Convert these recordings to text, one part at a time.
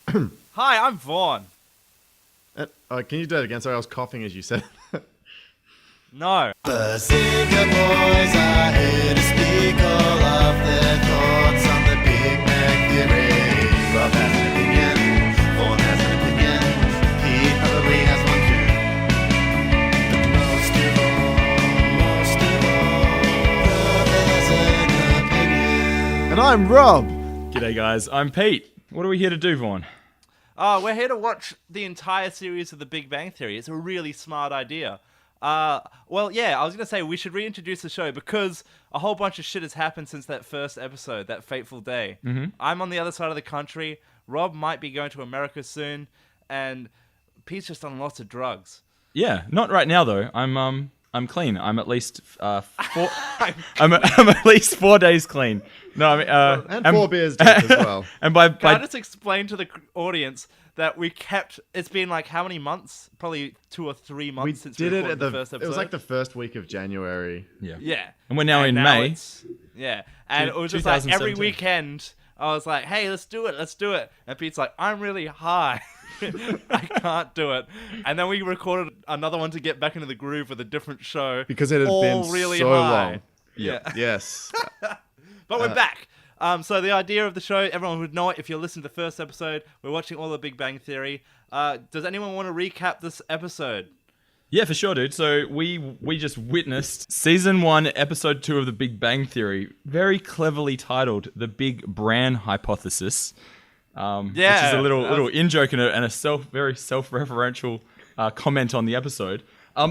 Hi, I'm Vaughn. Can you do that again? Sorry, I was coughing as you said. No. Bazinga Boys are here to speak all of their thoughts on the Big Bang Theory. Rob has an opinion, Vaughn has an opinion, Pete probably has one too. But most of all, Rob has an opinion. And I'm Rob. G'day guys, I'm Pete. What are we here to do, Vaughn? We're here to watch the entire series of The Big Bang Theory. It's a really smart idea. I was going to say we should reintroduce the show because a whole bunch of shit has happened since that first episode, that fateful day. Mm-hmm. I'm on the other side of the country. Rob might be going to America soon, and Pete's just on lots of drugs. Yeah, not right now though. I'm clean. I'm at least 4. I'm at least 4 days clean. No, I mean, And 4 beers deep as well. And by Can I just explain to the audience that we kept... It's been like how many months? Probably 2 or 3 months since we recorded the first episode. It was like the first week of January. Yeah. And we're now in May. Yeah. And it was just like every 2017. weekend, I was like, hey, let's do it. And Pete's like, I'm really high. I can't do it. And then we recorded another one to get back into the groove with a different show. Because it had been really so high. long. Yeah. Yes. But we're back. So the idea of the show, everyone would know it if you listen to the first episode. We're watching all the Big Bang Theory. Does anyone want to recap this episode? Yeah, for sure, dude. So we just witnessed season 1, episode 2 of The Big Bang Theory, very cleverly titled "The Big Bran Hypothesis." Which is a little in joke and a very self-referential comment on the episode.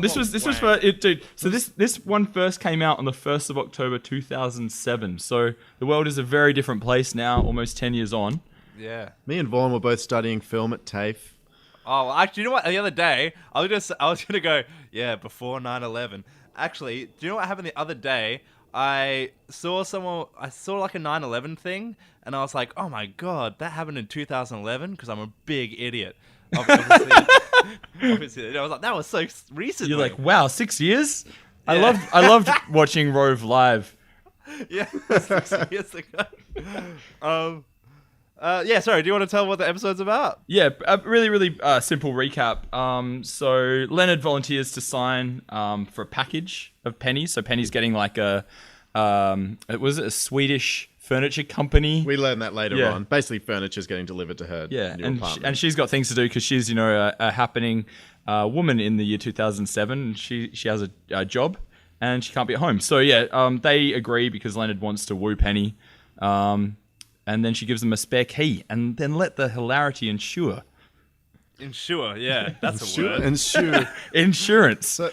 This was for it, dude. So this one first came out on the 1st of October 2007. So the world is a very different place now, almost 10 years on. Yeah. Me and Vaughn were both studying film at TAFE. Oh, actually, you know what? The other day, I was gonna go, yeah, before 9/11. Actually, do you know what happened the other day? I saw like a 9/11 thing, and I was like, oh my god, that happened in 2011 because I'm a big idiot. Obviously, I was like, that was so recently. You're like, wow, 6 years? Yeah. I loved watching Rove live. Yeah, 6 years ago. Sorry, do you want to tell what the episode's about? Yeah, a really simple recap. So Leonard volunteers to sign for a package of pennies. So Penny's getting like a Swedish furniture company. We learned that later on. Basically, furniture's getting delivered to her new apartment. And she's got things to do because she's, a happening woman in the year 2007. And she has a job and she can't be at home. So they agree because Leonard wants to woo Penny. And then she gives them a spare key, and then let the hilarity ensure. Ensure, yeah, that's a word. Insurance. So,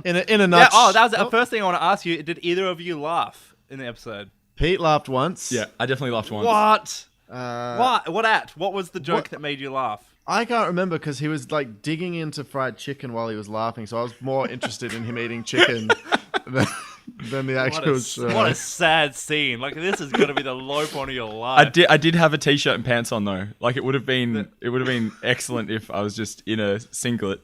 in a nutshell. That was the first thing I want to ask you. Did either of you laugh in the episode? Pete laughed once. Yeah, I definitely laughed once. What? What at? What was the joke that made you laugh? I can't remember because he was like digging into fried chicken while he was laughing, so I was more interested in him eating chicken than the actual show. What a sad scene! Like this is gonna be the low point of your life. I did have a t-shirt and pants on though. Like it would have been excellent if I was just in a singlet.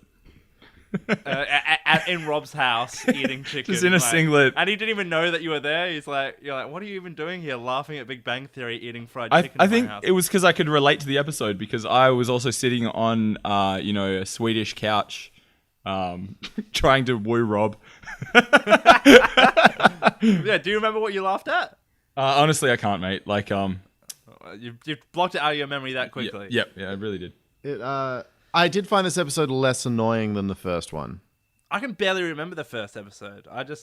In Rob's house eating chicken, just in a singlet, and he didn't even know that you were there. You're like, what are you even doing here, laughing at Big Bang Theory, eating fried chicken? I think it was because I could relate to the episode because I was also sitting on, a Swedish couch, trying to woo Rob. Yeah, do you remember what you laughed at? Honestly, I can't, mate. Like, you've blocked it out of your memory that quickly. Yeah, I really did. I did find this episode less annoying than the first one. I can barely remember the first episode. I do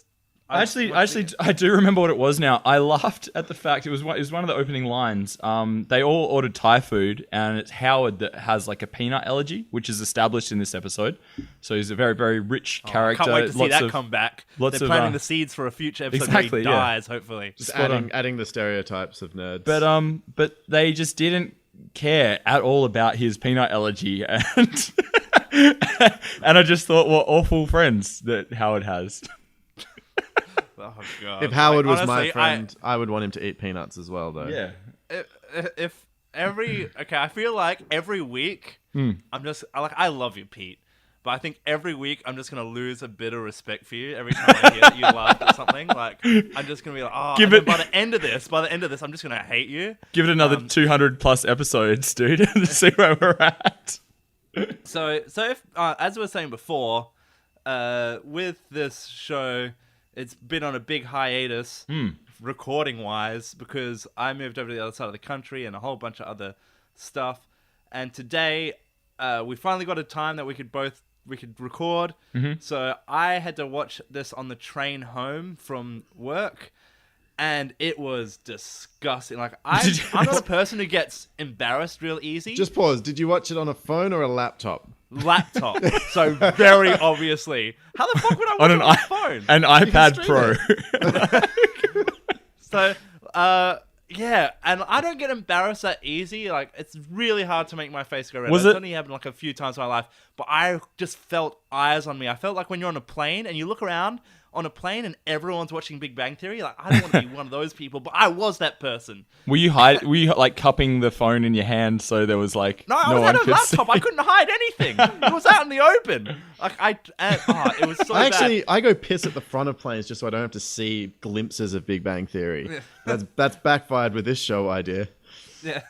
remember what it was now. I laughed at the fact it was one of the opening lines. They all ordered Thai food, and it's Howard that has like a peanut allergy, which is established in this episode. So he's a very, very rich character. I can't wait to see that come back. They're planting the seeds for a future episode where he dies, hopefully. Just adding the stereotypes of nerds. But they just didn't care at all about his peanut allergy, and and I just thought, what awful friends that Howard has. Oh god! If Howard was honestly, my friend, I would want him to eat peanuts as well, though. Yeah. I feel like every week I love you, Pete, but I think every week I'm just gonna lose a bit of respect for you every time I hear that you laughed at something. Like I'm just gonna be like, oh, by the end of this, I'm just gonna hate you. Give it another 200 plus episodes, dude, to see where we're at. So if as we were saying before, with this show, it's been on a big hiatus, recording wise, because I moved over to the other side of the country and a whole bunch of other stuff. And today, we finally got a time that we could record. So I had to watch this on the train home from work, and it was disgusting. Like I'm not a person who gets embarrassed real easy. Just pause. Did you watch it on a phone or a laptop? Laptop. So very obviously. How the fuck would I watch it on a phone? An iPad Pro. So, yeah, and I don't get embarrassed that easy. Like, it's really hard to make my face go red. It's only happened like a few times in my life, but I just felt eyes on me. I felt like when you're on a plane and you look around on a plane and everyone's watching Big Bang Theory. Like, I don't want to be one of those people, but I was that person. Were you like cupping the phone in your hand so there was like no I was at a laptop. I couldn't hide anything. It was out in the open. Like it was so bad. I go piss at the front of planes just so I don't have to see glimpses of Big Bang Theory. That's backfired with this show idea. Yeah.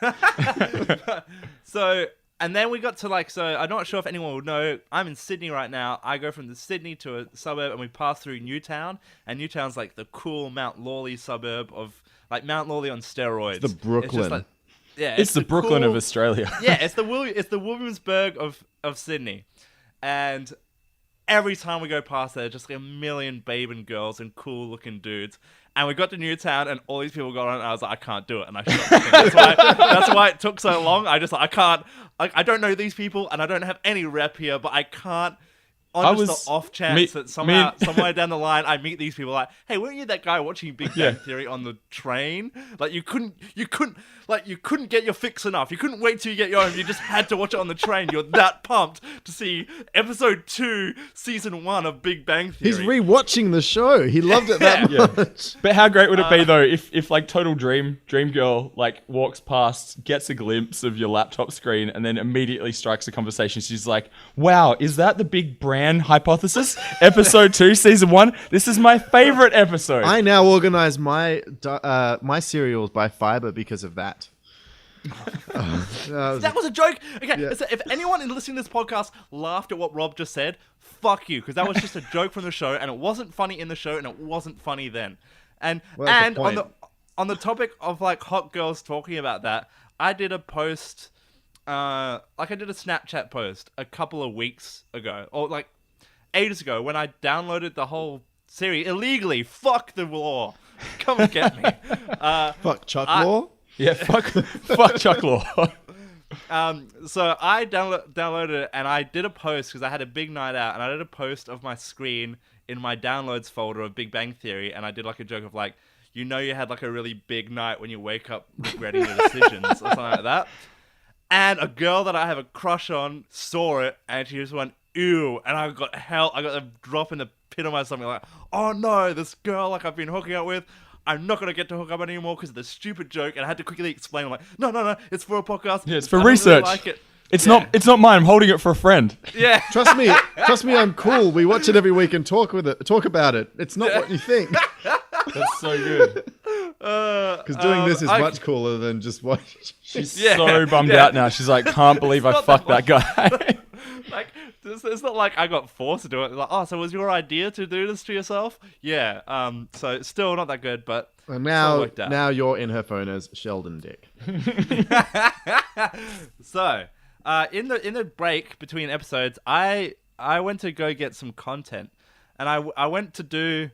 So. And then we got to so I'm not sure if anyone would know, I'm in Sydney right now. I go from the Sydney to a suburb and we pass through Newtown. And Newtown's like the cool Mount Lawley suburb of, like Mount Lawley on steroids. It's the Brooklyn. It's the Brooklyn of Australia. Yeah, it's the Williamsburg of Sydney. And every time we go past there, just like a million babe and girls and cool looking dudes. And we got to Newtown, and all these people got on, and I was like, I can't do it. And I shut up. That's why it took so long. I can't. I don't know these people, and I don't have any rep here, but I can't. On the off chance that somewhere down the line, I meet these people like, hey, weren't you that guy watching Big Bang Theory on the train? Like you couldn't get your fix enough. You couldn't wait till you get your own. You just had to watch it on the train. You're that pumped to see episode 2, season 1 of Big Bang Theory. He's rewatching the show. He loved it that much. But how great would it be though if like Total Dream Girl like walks past, gets a glimpse of your laptop screen, and then immediately strikes a conversation. She's like, "Wow, is that the Big Brand Hypothesis, episode 2, season 1? This is my favorite episode." I now organize my cereals by fiber because of that. That was a joke. Okay, so if anyone listening to this podcast laughed at what Rob just said, fuck you, because that was just a joke from the show, and it wasn't funny in the show, and it wasn't funny then. And on the topic of like hot girls talking about that, I did a post. I did a Snapchat post a couple of weeks ago, or like ages ago, when I downloaded the whole series illegally. Fuck the law. Come and get me. Fuck Chuck Law? Yeah, fuck Chuck Law. So I downloaded it, and I did a post because I had a big night out, and I did a post of my screen in my downloads folder of Big Bang Theory, and I did like a joke of like, you had like a really big night when you wake up regretting your decisions or something like that. And a girl that I have a crush on saw it, and she just went, ew. And I got a drop in the pit of my stomach, like, oh no, this girl like I've been hooking up with, I'm not going to get to hook up anymore because of the stupid joke. And I had to quickly explain, I'm like, no, it's for a podcast. Yeah, it's for research. Really like it. It's not mine. I'm holding it for a friend. Yeah. Trust me, I'm cool. We watch it every week and talk about it. It's not what you think. That's so good. Because doing this is much cooler than just watching. She's so bummed out now. She's like, can't believe I fucked that guy. Like, it's not like I got forced to do it. Like, oh, so was your idea to do this to yourself? Yeah. So it's still not that good, but now you're in her phone as Sheldon Dick. So, in the break between episodes, I went to go get some content, and I went to do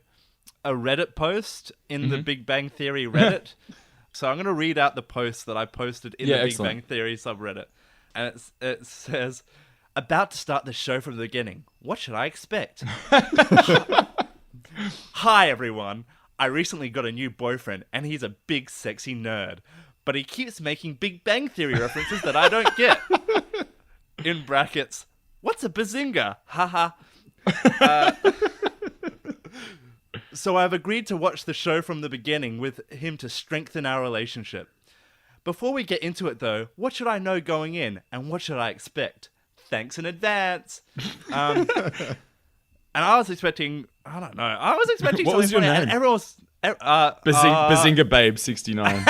a Reddit post in the Big Bang Theory Reddit. So I'm going to read out the post that I posted in the Big Bang Theory subreddit. And it says, about to start the show from the beginning. What should I expect? Hi, everyone. I recently got a new boyfriend, and he's a big, sexy nerd. But he keeps making Big Bang Theory references that I don't get. In brackets, what's a bazinga? Haha. So I've agreed to watch the show from the beginning with him to strengthen our relationship. Before we get into it though, what should I know going in and what should I expect? Thanks in advance. And I was expecting, I don't know, I was expecting What something was your funny, name? and everyone's... Bazinga Babe 69.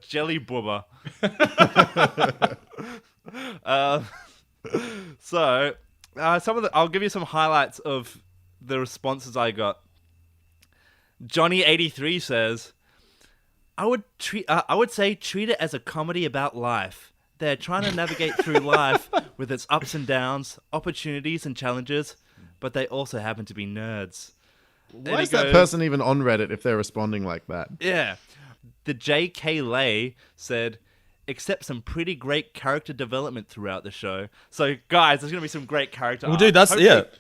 Jelly Boober. I'll give you some highlights of the responses I got. Johnny83 says, I would say treat it as a comedy about life. They're trying to navigate through life with its ups and downs, opportunities and challenges, but they also happen to be nerds. Why is that person even on Reddit if they're responding like that? Yeah. The J.K. Lay said, except some pretty great character development throughout the show. So, guys, there's going to be some great character Well, arc. dude,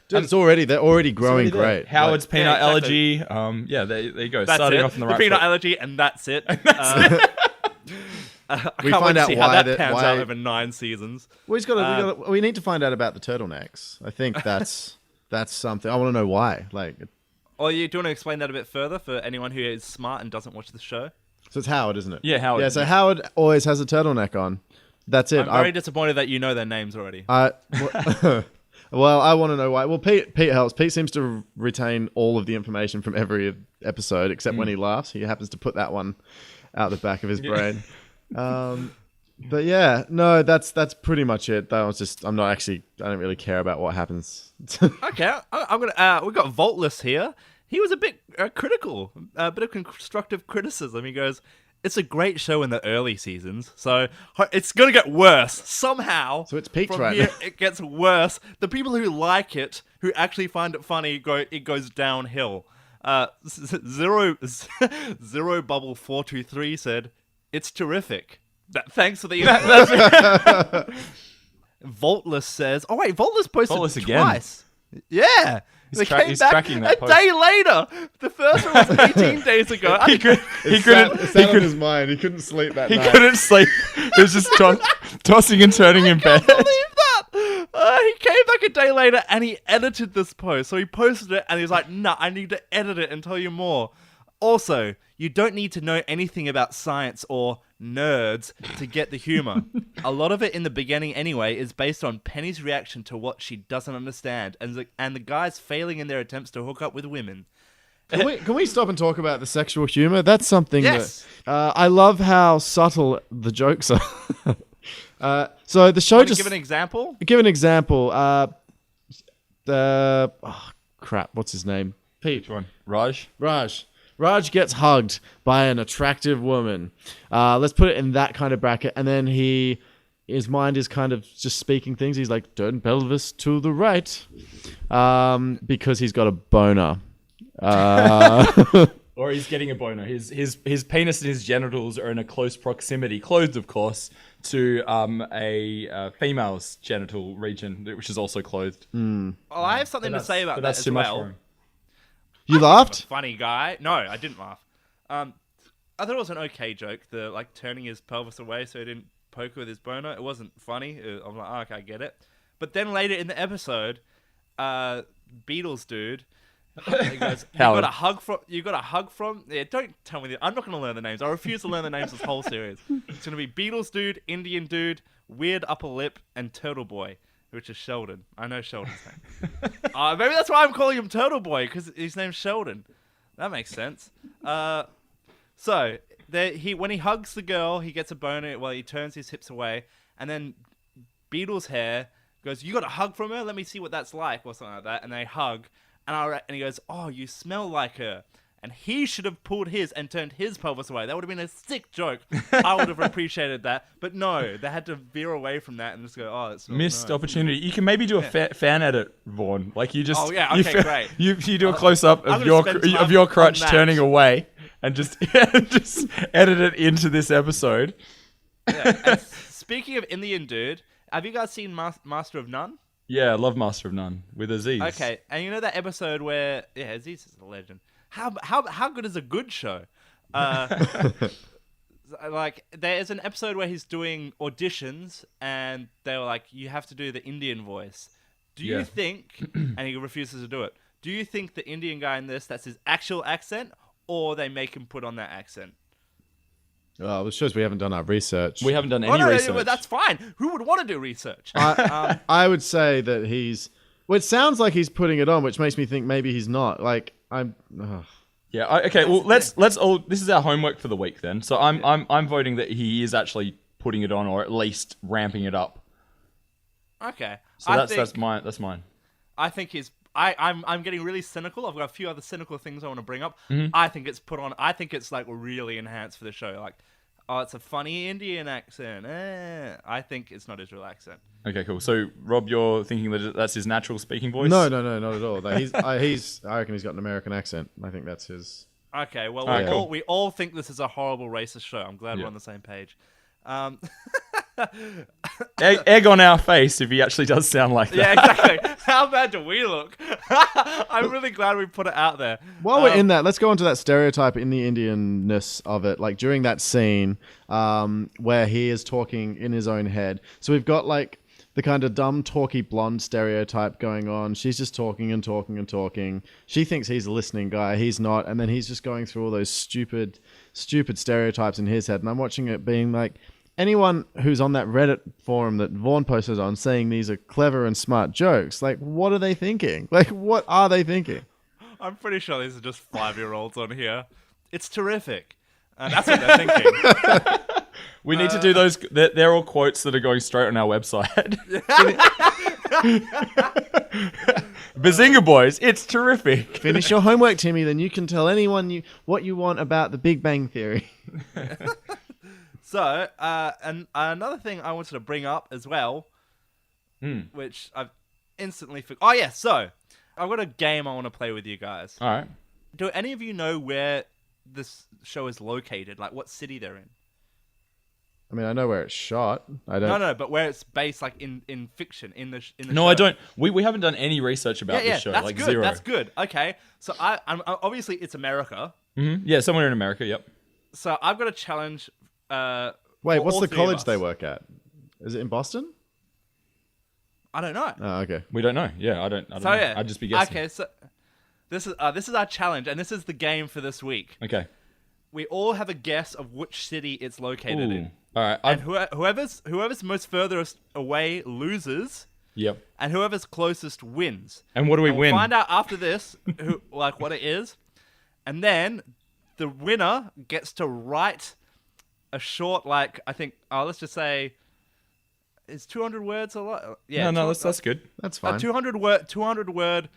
Dude, they're already growing great. Howard's peanut exactly. allergy. There you go. That's Starting it. off in the The right peanut foot. allergy, and that's it. I We can't find wait to out see how why that pans out over 9 seasons. Well, we need to find out about the turtlenecks. I think that's something. I want to know why. Like, Or do you want to explain that a bit further for anyone who is smart and doesn't watch the show? so it's Howard, isn't it? Yeah, Howard. Yeah, so Howard always has a turtleneck on. That's it. I'm very disappointed that you know their names already. Well, I want to know why. Well, Pete helps. Pete seems to retain all of the information from every episode, except when he laughs. He happens to put that one out the back of his brain. But yeah, no, that's pretty much it. I don't really care about what happens. Okay, I'm gonna. We got Vaultless here. He was a bit critical, a bit of constructive criticism. He goes, "It's a great show in the early seasons, so it's gonna get worse somehow." So it's peaked from right here. now. It gets worse. The people who like it, who actually find it funny, it goes downhill. Zero Bubble 423 said, "It's terrific." Thanks for the. Vaultless says, "Oh wait, Vaultless posted Vaultless again. twice." Yeah. They came he's back tracking that a post. day later. The first one was 18 days ago. He couldn't on his mind. He couldn't sleep that he night. couldn't sleep. He was just tossing and turning in bed. Believe that. He came back a day later and he edited this post. So he posted it and he was like, "Nah, I need to edit it and tell you more." Also, you don't need to know anything about science or nerds to get the humor. A lot of it in the beginning anyway is based on Penny's reaction to what she doesn't understand and the guys failing in their attempts to hook up with women. Can we stop and talk about the sexual humor? That's something Yes. that I love how subtle the jokes are. So the show Want to just give an example? give an example. Crap, what's his name? Pete. Which one? Raj? Raj gets hugged by an attractive woman. Let's put it in that kind of bracket. And then his mind is kind of just speaking things. He's like, turn pelvis to the right. Because he's got a boner. Or he's getting a boner. His penis and his genitals are in a close proximity, clothed of course, to a female's genital region, which is also clothed. Well, I have something to say about that as well. You laughed? Funny guy. No, I didn't laugh. I thought it was an okay joke. The turning his pelvis away so he didn't poke her with his boner. It wasn't funny. I'm like, oh, okay, I get it. But then later in the episode, Beatles dude, he goes, "You got a hug from." Yeah, don't tell me that. I'm not going to learn the names. I refuse to learn the names of this whole series. It's going to be Beatles dude, Indian dude, weird upper lip, and Turtle Boy, which is Sheldon. I know Sheldon's name. Maybe that's why I'm calling him Turtle Boy, because his name's Sheldon. That makes sense. So when he hugs the girl, he gets a boner while he turns his hips away, and then Beatles hair goes, "You got a hug from her? Let me see what that's like," or something like that. And they hug, and he goes, "Oh, you smell like her." And he should have pulled his and turned his pelvis away. That would have been a sick joke. I would have appreciated that. But no, they had to veer away from that and just go, "Oh, it's Missed opportunity. You can maybe do a fan edit, Vaughn. Like you just. Oh, yeah, okay, great. You do a close up I'm of gonna spend time your on crotch that. turning away, and just edit it into this episode. Yeah. And speaking of Indian dude, have you guys seen Master of None? Yeah, I love Master of None with Aziz. Okay, and you know that episode where Aziz is a legend. How good is a good show? Like there's an episode where he's doing auditions, and they were like, "You have to do the Indian voice." Do you think? And he refuses to do it. Do you think the Indian guy in this, that's his actual accent, or they make him put on that accent? Oh, it shows we haven't done our research. We haven't done Oh, any no, research. that's fine. Who would want to do research? I would say that he's. Well, it sounds like he's putting it on, which makes me think maybe he's not. Like I'm. Yeah. Okay. Well, let's all. This is our homework for the week then. So I'm voting that he is actually putting it on, or at least ramping it up. Okay. So that's mine. I think he's. I'm getting really cynical. I've got a few other cynical things I want to bring up. Mm-hmm. I think it's put on. I think it's like really enhanced for the show. Like, oh, it's a funny Indian accent. I think it's not his real accent. Okay, cool. So Rob, you're thinking that that's his natural speaking voice? No, not at all. Like, I reckon he's got an American accent. I think that's his. Okay, well, Alright, cool. we all think this is a horrible racist show. I'm glad Yeah. we're on the same page. Egg on our face if he actually does sound like that. Yeah, exactly. How bad do we look? I'm really glad we put it out there. While we're in that, let's go on to that stereotype in the Indianness of it. Like during that scene where he is talking in his own head. So we've got like the kind of dumb, talky blonde stereotype going on. She's just talking and talking and talking. She thinks he's a listening guy. He's not. And then he's just going through all those stupid stereotypes in his head. And I'm watching it being like, anyone who's on that Reddit forum that Vaughn posted on saying these are clever and smart jokes, like, what are they thinking? Like, what are they thinking? I'm pretty sure these are just 5-year-olds on here. It's terrific. That's what they're thinking. We need to do those. They're all quotes that are going straight on our website. Bazinga Boys, it's terrific. Finish your homework, Timmy, then you can tell anyone what you want about the Big Bang Theory. So, and another thing I wanted to bring up as well, which I've instantly Oh, yeah, so I've got a game I want to play with you guys. All right. Do any of you know where this show is located? Like, what city they're in? I mean, I know where it's shot. I don't. No, but where it's based, like, in fiction, in the No, show. I don't. We haven't done any research about Yeah, this show. that's like good. zero. That's good. Okay, so I'm obviously it's America. Mm-hmm. Yeah, somewhere in America. Yep. So I've got a challenge. Wait, for what's all the three of college us. they work at? Is it in Boston? I don't know. Oh, okay. We don't know. Yeah, I don't So know. yeah, I'd just be guessing. Okay, so this is our challenge, and this is the game for this week. Okay. We all have a guess of which city it's located in, All right. and whoever's most furthest away loses, Yep. and whoever's closest wins. And what do we And win? We'll find out after this what it is, and then the winner gets to write a short, like, I think, let's just say, is 200 words a lot? Yeah, no, that's good. That's a fine. 200 word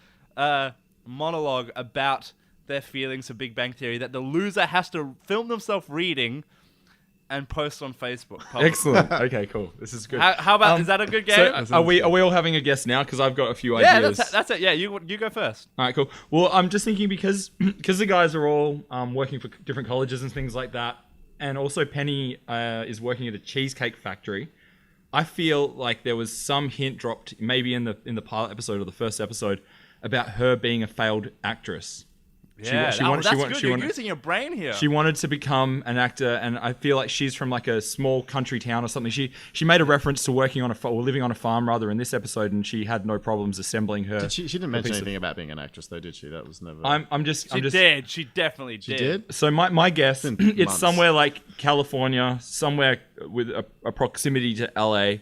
monologue about their feelings of Big Bang Theory that the loser has to film themselves reading and post on Facebook. publicly. Excellent. Okay, cool. This is good. How about, is that a good game? So, are we all having a guess now? Because I've got a few yeah, ideas. that's it. Yeah, you go first. All right, cool. Well, I'm just thinking because the guys are all working for different colleges and things like that, and also Penny is working at a cheesecake factory. I feel like there was some hint dropped, maybe in the pilot episode or the first episode, about her being a failed actress. That's good. You're using your brain here. She wanted to become an actor, and I feel like she's from like a small country town or something. She made a reference to working on or living on a farm rather in this episode, and she had no problems assembling her. She didn't mention anything about being an actress, though, did she? That was never. She definitely did. She did? So my guess, It's it's been months. somewhere like California, somewhere with a proximity to LA,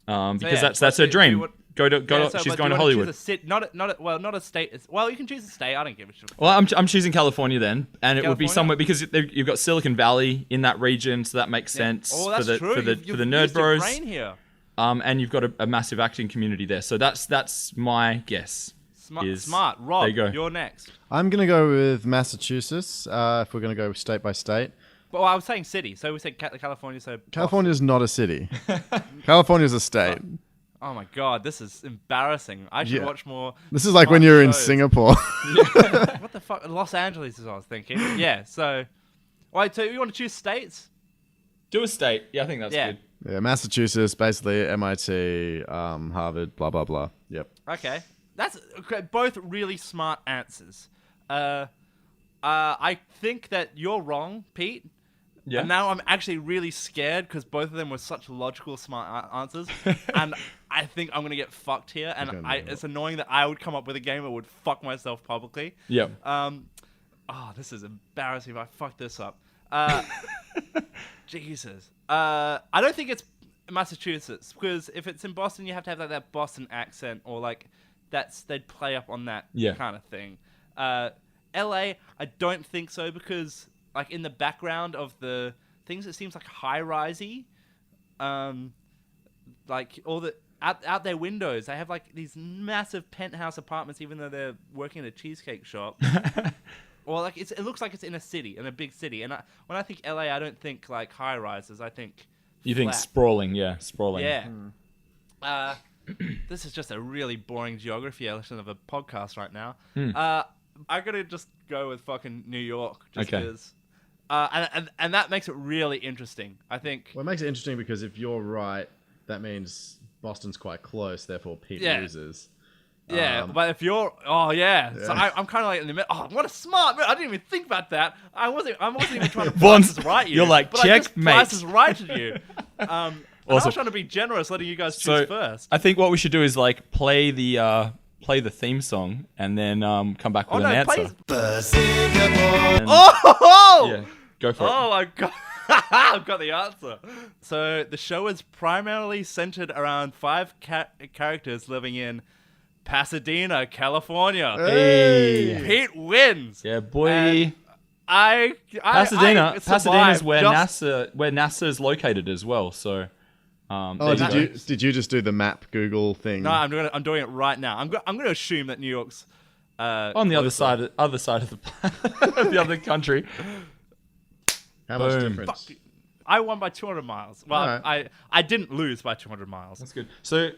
because that's her dream. She's going to Hollywood. Not a state. Well, you can choose a state. I don't give a shit. Well, I'm choosing California then, and it would be California? somewhere because you've got Silicon Valley in that region, so that makes sense Oh, that's for the true. for the You've nerd used your bros. brain here. And you've got a massive acting community there, so that's my guess. Smart. Rob, There you go. you're next. I'm going to go with Massachusetts, if we're going to go state by state. But I was saying city, so we said California. So California's not a city. California's a state. Oh my god, this is embarrassing. I should Yeah. watch more. This is like when you're in shows. Singapore. What the fuck? Los Angeles is what I was thinking. Yeah. So, wait. So you want to choose states? Do a state. Yeah, I think that's Yeah. good. Yeah, Massachusetts, basically MIT, Harvard, blah, blah, blah. Yep. Okay. That's okay, both really smart answers. I think that you're wrong, Pete. Yeah. And now I'm actually really scared because both of them were such logical, smart answers, and I think I'm gonna get fucked here. And Okay, it's annoying that I would come up with a game that would fuck myself publicly. Yep. This is embarrassing if I fuck this up. Jesus. I don't think it's Massachusetts, because if it's in Boston, you have to have like that Boston accent, or like they'd play up on that kind of thing. LA, I don't think so, because like in the background of the things, it seems like high-risey. Like all the out their windows, they have like these massive penthouse apartments, even though they're working at a cheesecake shop. Or like it looks like it's in a city, in a big city. And when I think LA, I don't think like high-rises. I think You think sprawling, sprawling. Yeah. This is just a really boring geography lesson of a podcast right now. I gotta just go with fucking New York, just because. And that makes it really interesting, I think. Well, it makes it interesting because if you're right, that means Boston's quite close, therefore Pete loses. Yeah, but if you're... Oh, yeah. So I'm kind of like in the middle. Oh, what a smart move. I didn't even think about that. I wasn't even trying to price this right you. You're like, but check, I just mate. price this right to you. I was trying to be generous, letting you guys choose first. I think what we should do is like play the theme song and then come back with an answer. Bazinga Boys. Oh! Yeah, go for it. Oh, my God. I've got the answer. So the show is primarily centered around 5 characters living in Pasadena, California. Hey! Pete wins. Yeah, boy. And Pasadena's where NASA is located as well. So, did you just do the map Google thing? No, I'm doing it right now. I'm going to assume that New York's on the other side of the of the other country. How much Boom. difference? I won by 200 miles. Well, right. I didn't lose by 200 miles. That's good. So,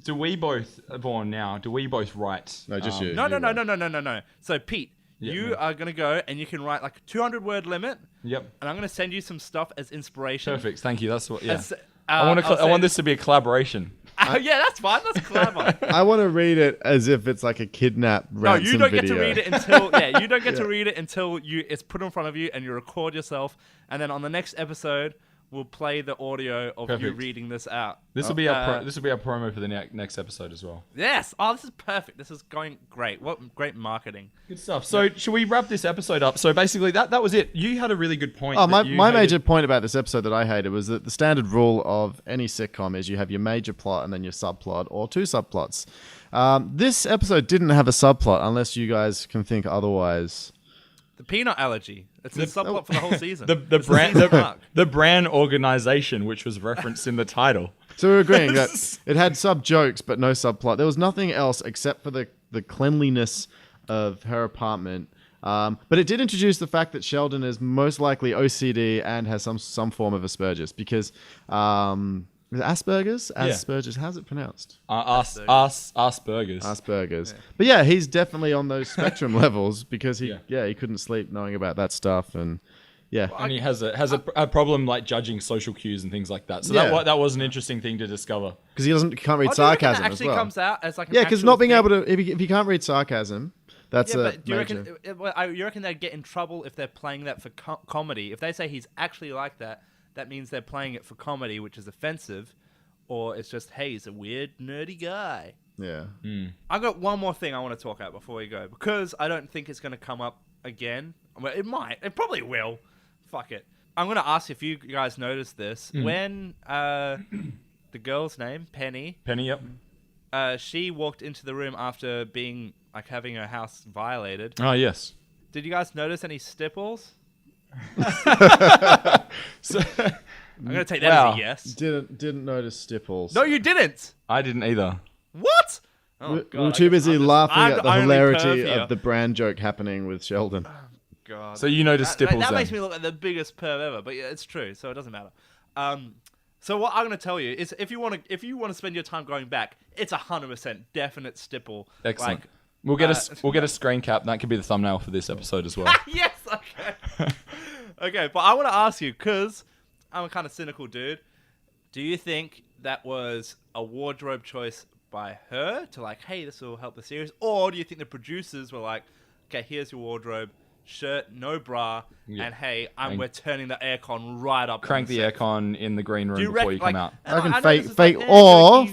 do we both, Vaughn, now, do we both write? No, just you. No. So, Pete, Yeah, you are going to go and you can write like a 200-word limit. Yep. And I'm going to send you some stuff as inspiration. Perfect. Thank you. That's what. Yeah. I want this to be a collaboration. Yeah, that's fine. That's clever. I want to read it as if it's like a kidnap ransom No, you don't video. get to read it until you don't get to read it until it's put in front of you and you record yourself, and then on the next episode we'll play the audio of you Perfect. reading this out. This will be our promo for the next episode as well. Yes. Oh, this is perfect. This is going great. What great marketing. Good stuff. So should we wrap this episode up? So basically that was it. You had a really good point. Oh, my major point about this episode that I hated was that the standard rule of any sitcom is you have your major plot and then your subplot or 2 subplots. This episode didn't have a subplot unless you guys can think otherwise. The peanut allergy. It's a subplot for the whole season. the brand organization, which was referenced in the title. So we're agreeing that it had sub-jokes but no subplot. There was nothing else except for the cleanliness of her apartment. But it did introduce the fact that Sheldon is most likely OCD and has some form of Asperger's because... is it Asperger's? Asperger's. How's it pronounced? Asperger's. Asperger's. Yeah. But yeah, he's definitely on those spectrum levels because he couldn't sleep knowing about that stuff and and he has a problem like judging social cues and things like that. So that was an interesting thing to discover because he can't read sarcasm as well. Comes out as like because not being able to if he can't read sarcasm. That's do you reckon they'd get in trouble if they're playing that for comedy? If they say he's actually like that, that means they're playing it for comedy, which is offensive, or it's just, hey, he's a weird, nerdy guy. Yeah. I've got one more thing I want to talk about before we go, because I don't think it's going to come up again. Well, it might. It probably will. Fuck it. I'm going to ask if you guys noticed this. When the girl's name, Penny, yep. She walked into the room after being, like, having her house violated. Oh, yes. Did you guys notice any stipples? So, I'm gonna take that as a yes. Didn't notice stipples. No, you didn't. I didn't either. What? Oh, God, we were too busy laughing at the hilarity of the brand joke happening with Sheldon. Oh, God. So you noticed stipples. That makes me look like the biggest perv ever, but yeah, it's true, so it doesn't matter. So what I'm gonna tell you is, if you want to spend your time going back, it's 100% definite stipple. Excellent. Like, we'll get a screen cap. That could be the thumbnail for this episode as well. Yes. Okay. Okay, but I want to ask you, because I'm a kind of cynical dude. Do you think that was a wardrobe choice by her to like, hey, this will help the series? Or do you think the producers were like, okay, here's your wardrobe, shirt, no bra, and hey, we're turning the aircon right up. Crank the aircon in the green room before you come out. I reckon fake stipples.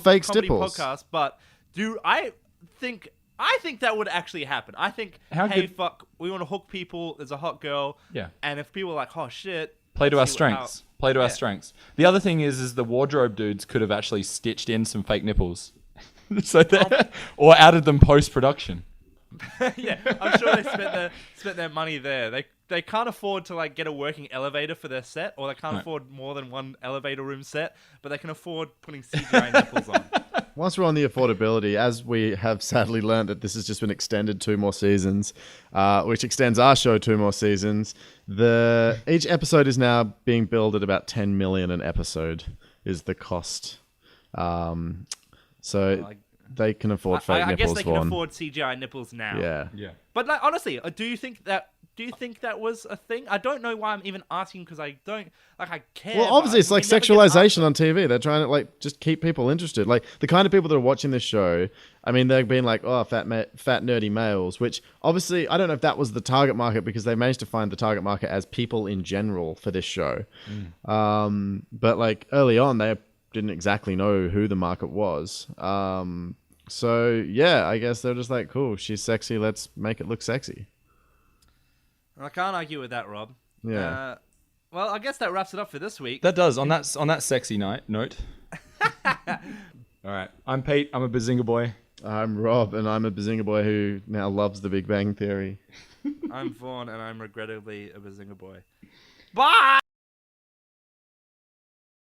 Podcast, but I I think that would actually happen. I think, fuck, we want to hook people. There's a hot girl. Yeah. And if people are like, oh shit. Play to our strengths. Play to our strengths. The other thing is the wardrobe dudes could have actually stitched in some fake nipples, or added them post production. Yeah, I'm sure they spent their money there. They can't afford to like get a working elevator for their set, or they can't afford more than one elevator room set, but they can afford putting CGI nipples on. Once we're on the affordability, as we have sadly learned that this has just been extended 2 more seasons, which extends our show 2 more seasons, each episode is now being billed at about 10 million an episode is the cost. So they can afford fake nipples. I guess they can afford CGI nipples now. Yeah. But like honestly, do you think that was a thing? I don't know why I'm even asking because I don't I care. Well, obviously it's like sexualization on TV. They're trying to like just keep people interested. Like the kind of people that are watching this show. I mean, they're being like, oh, fat nerdy males. Which obviously I don't know if that was the target market because they managed to find the target market as people in general for this show. But like early on, they didn't exactly know who the market was. So yeah, I guess they're just like, cool, she's sexy. Let's make it look sexy. I can't argue with that, Rob. Yeah. Well, I guess that wraps it up for this week. That does. On that sexy note. All right. I'm Pete. I'm a Bazinga boy. I'm Rob, and I'm a Bazinga boy who now loves The Big Bang Theory. I'm Vaughn, and I'm regrettably a Bazinga boy. Bye!